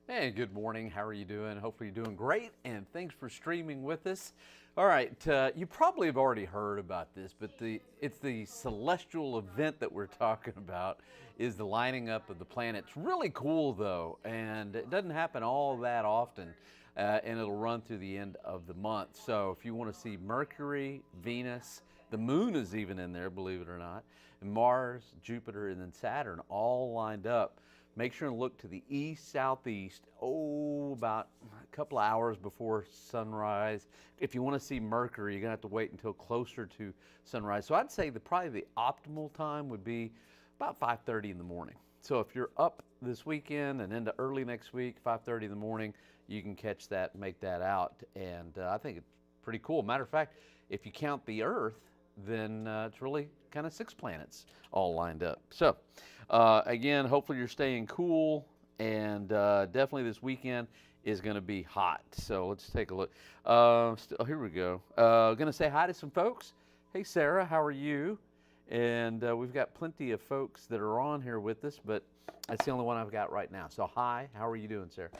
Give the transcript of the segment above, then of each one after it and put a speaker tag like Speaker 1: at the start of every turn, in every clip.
Speaker 1: Hey, good morning. How are you doing? Hopefully you're doing great, and thanks for streaming with us. All right, you probably have already heard about this, but it's the celestial event that we're talking about is the lining up of the planets. Really cool though, and it doesn't happen all that often, and it'll run through the end of the month. So if you want to see Mercury, Venus, the moon is even in there, believe it or not, and Mars, Jupiter, and then Saturn all lined up. Make sure and look to the east, southeast, about a couple of hours before sunrise. If you want to see Mercury, you're going to have to wait until closer to sunrise. So I'd say probably the optimal time would be about 5:30 in the morning. So if you're up this weekend and into early next week, 5:30 in the morning, you can catch that, make that out. And I think it's pretty cool. Matter of fact, if you count the Earth, then it's really kind of 6 planets all lined up. So again, hopefully you're staying cool, and definitely this weekend is going to be hot. So let's take a look. Here we go. Going to say hi to some folks. Hey Sarah, how are you? And we've got plenty of folks that are on here with us, but that's the only one I've got right now. So hi, how are you doing, Sarah?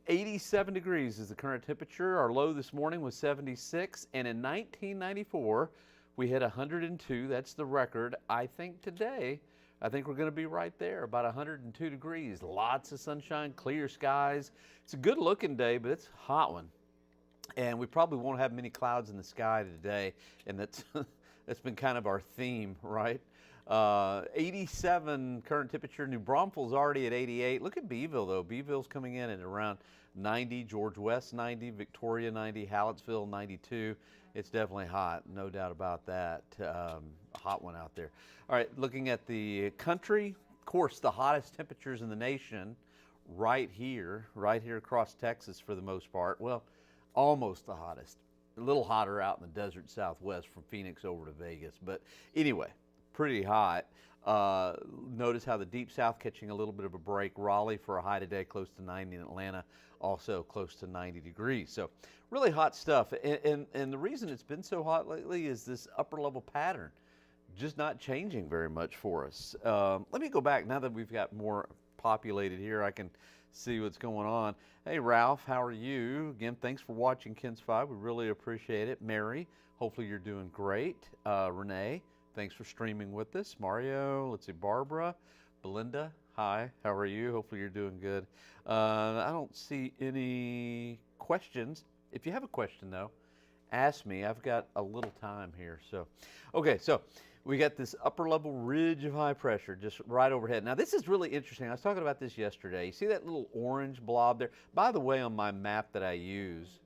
Speaker 1: 87 degrees is the current temperature. Our low this morning was 76, and in 1994, we hit 102. That's the record. I think today, we're going to be right there, about 102 degrees. Lots of sunshine, clear skies. It's a good looking day, but it's a hot one. And we probably won't have many clouds in the sky today, and that's been kind of our theme, right? 87 current temperature. New Braunfels already at 88. Look at Beeville, though. Beeville's coming in at around 90. George West 90. Victoria 90. Hallettsville 92. It's definitely hot, no doubt about that. Hot one out there. All right, looking at the country, of course, the hottest temperatures in the nation right here across Texas for the most part. Well, almost the hottest. A little hotter out in the desert southwest from Phoenix over to Vegas. But anyway, pretty hot. Notice how the deep south catching a little bit of a break. Raleigh for a high today, close to 90, and Atlanta also close to 90 degrees. So really hot stuff. And the reason it's been so hot lately is this upper level pattern just not changing very much for us. Let me go back now that we've got more populated here. I can see what's going on. Hey Ralph, how are you? Again, thanks for watching Ken's 5. We really appreciate it. Mary, hopefully you're doing great. Renee, thanks for streaming with us. Mario, let's see, Barbara, Belinda, hi, how are you? Hopefully you're doing good. I don't see any questions. If you have a question though, ask me. I've got a little time here. So, okay, so we got this upper level ridge of high pressure just right overhead. Now this is really interesting. I was talking about this yesterday. You see that little orange blob there? By the way, on my map that I use,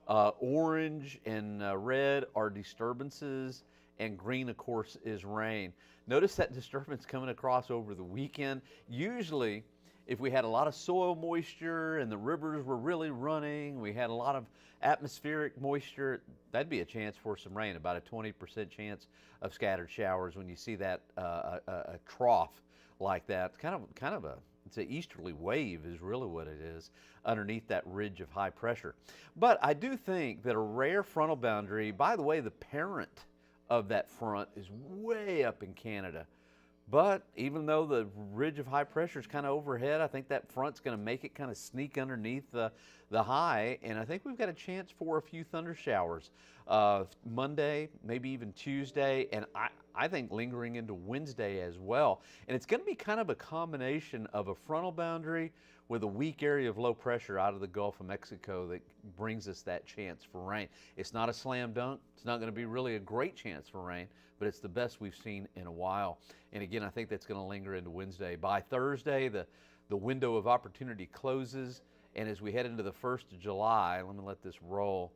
Speaker 1: orange and red are disturbances, and green, of course, is rain. Notice that disturbance coming across over the weekend. Usually, if we had a lot of soil moisture and the rivers were really running, we had a lot of atmospheric moisture, that'd be a chance for some rain, about a 20% chance of scattered showers when you see that a trough like that. Kind of it's an easterly wave is really what it is underneath that ridge of high pressure. But I do think that a rare frontal boundary, by the way, the parent of that front is way up in Canada. But even though the ridge of high pressure is kind of overhead, I think that front's going to make it kind of sneak underneath the high, and I think we've got a chance for a few thunder showers Monday, maybe even Tuesday, and I think lingering into Wednesday as well. And it's going to be kind of a combination of a frontal boundary with a weak area of low pressure out of the Gulf of Mexico that brings us that chance for rain. It's not a slam dunk. It's not going to be really a great chance for rain, but it's the best we've seen in a while. And again, I think that's going to linger into Wednesday. By Thursday, the window of opportunity closes, and as we head into the 1st of July, let me let this roll,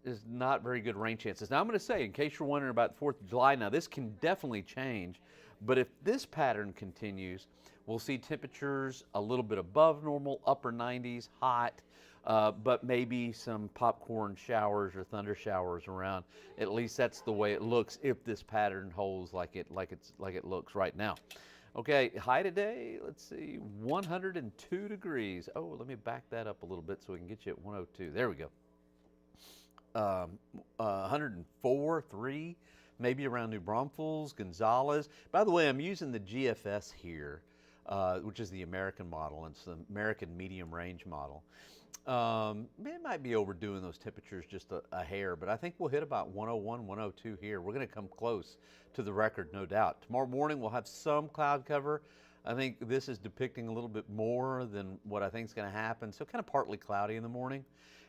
Speaker 1: is not very good rain chances. Now I'm going to say, in case you're wondering about the 4th of July, now this can definitely change, But if this pattern continues, we'll see temperatures a little bit above normal, upper 90s, hot, but maybe some popcorn showers or thunder showers around. At least that's the way it looks if this pattern holds like it looks right now. Okay, high today, let's see, 102 degrees. Oh, let me back that up a little bit so we can get you at 102. There we go. 104, 3, maybe around New Braunfels, Gonzales. By the way, I'm using the GFS here, which is the American model. It's the American medium range model. It might be overdoing those temperatures just a hair, but I think we'll hit about 101, 102 here. We're going to come close to the record, no doubt. Tomorrow morning we'll have some cloud cover. I think this is depicting a little bit more than what I think is going to happen. So kind of partly cloudy in the morning,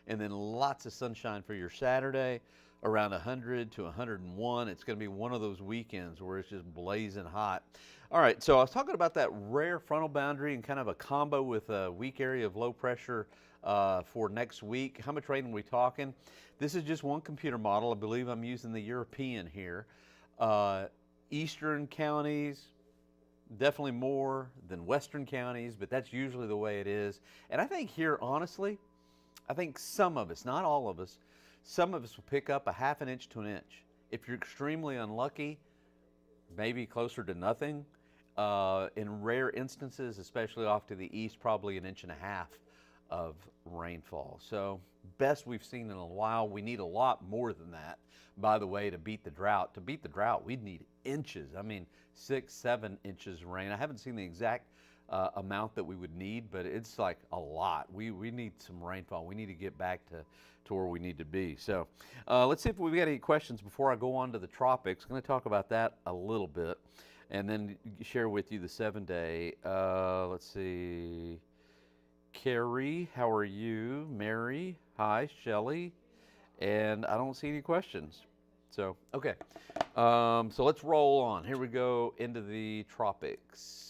Speaker 1: and then lots of sunshine for your Saturday, around 100 to 101. It's going to be one of those weekends where it's just blazing hot. All right, so I was talking about that rare frontal boundary and kind of a combo with a weak area of low pressure for next week. How much rain are we talking? This is just one computer model. I believe I'm using the European here. Eastern counties, definitely more than western counties, but that's usually the way it is. And I think here, honestly, I think some of us, not all of us, some of us will pick up a half an inch to an inch. If you're extremely unlucky, maybe closer to nothing. In rare instances, especially off to the east, probably an inch and a half of rainfall. So best we've seen in a while. We need a lot more than that, by the way, to beat the drought. To beat the drought, we'd need inches. I mean, 6, 7 inches of rain. I haven't seen the exact amount that we would need, but it's like a lot. We need some rainfall. We need to get back to where we need to be. So let's see if we've got any questions before I go on to the tropics. I'm going to talk about that a little bit and then share with you the 7-day. Let's see. Carrie, how are you? Mary, hi. Shelley, and I don't see any questions. So, okay. So let's roll on. Here we go into the tropics.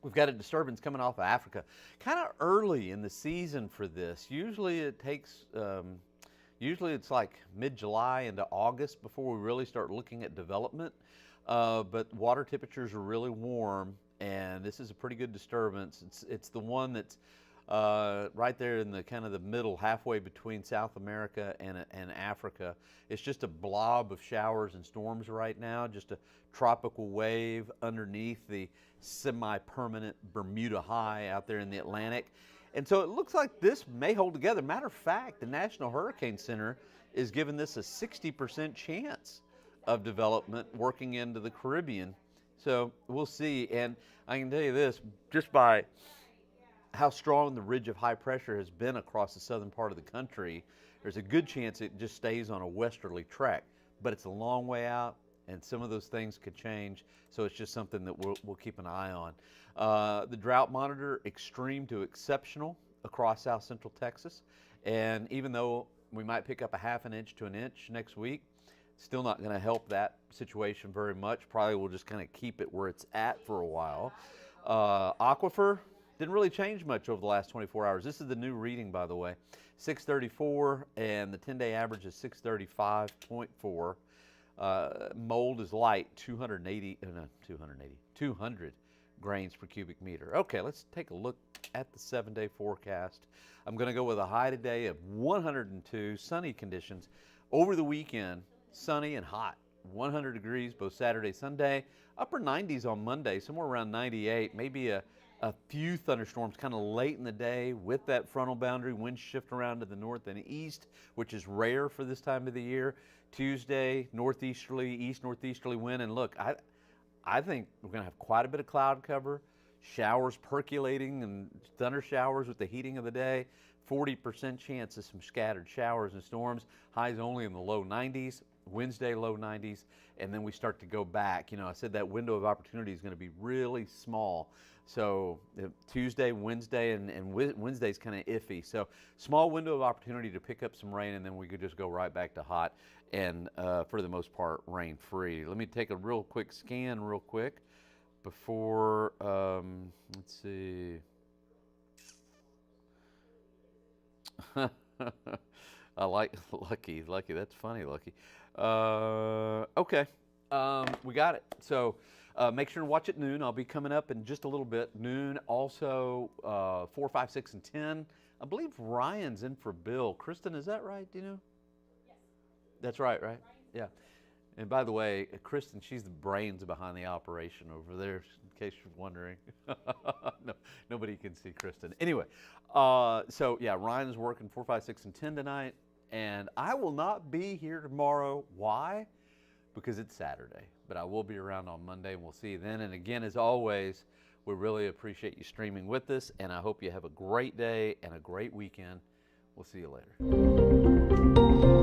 Speaker 1: We've got a disturbance coming off of Africa. Kind of early in the season for this. Usually it takes, usually it's like mid-July into August before we really start looking at development. But water temperatures are really warm, and this is a pretty good disturbance. It's the one that's right there in the kind of the middle, halfway between South America and Africa. It's just a blob of showers and storms right now, just a tropical wave underneath the semi-permanent Bermuda high out there in the Atlantic. And so it looks like this may hold together. Matter of fact, the National Hurricane Center is giving this a 60% chance of development working into the Caribbean. So we'll see. And I can tell you this, just by how strong the ridge of high pressure has been across the southern part of the country, there's a good chance it just stays on a westerly track. But it's a long way out, and some of those things could change. So it's just something that we'll keep an eye on. The drought monitor, extreme to exceptional across south central Texas. And even though we might pick up a half an inch to an inch next week, still not going to help that situation very much. Probably we'll just kind of keep it where it's at for a while. Aquifer didn't really change much over the last 24 hours. This is the new reading, by the way. 634, and the 10-day average is 635.4. Mold is light, 200 grains per cubic meter. Okay, let's take a look at the 7-day forecast. I'm going to go with a high today of 102, sunny conditions. Over the weekend, sunny and hot, 100 degrees both Saturday, Sunday, upper 90s on Monday, somewhere around 98, maybe a few thunderstorms kind of late in the day with that frontal boundary, winds shift around to the north and east, which is rare for this time of the year. Tuesday, northeasterly, east-northeasterly wind, and look, I think we're going to have quite a bit of cloud cover, showers percolating and thunder showers with the heating of the day, 40% chance of some scattered showers and storms, highs only in the low 90s, Wednesday low 90s, and then we start to go back. You know, I said that window of opportunity is going to be really small. So Tuesday, Wednesday, and Wednesday's kind of iffy. So small window of opportunity to pick up some rain, and then we could just go right back to hot and for the most part rain free. Let me take a real quick scan real quick before, let's see. I like Lucky. That's funny, Lucky. Okay. We got it. So make sure to watch at noon. I'll be coming up in just a little bit. Noon, also 4, 5, 6, and 10. I believe Ryan's in for Bill. Kristen, is that right? Do you know?
Speaker 2: Yes.
Speaker 1: That's right, right? Yeah. And by the way, Kristen, she's the brains behind the operation over there, in case you're wondering. No, nobody can see Kristen. Anyway, so yeah, Ryan is working 4, 5, 6, and 10 tonight. And I will not be here tomorrow. Why? Because it's Saturday. But I will be around on Monday, and we'll see you then. And again, as always, we really appreciate you streaming with us. And I hope you have a great day and a great weekend. We'll see you later.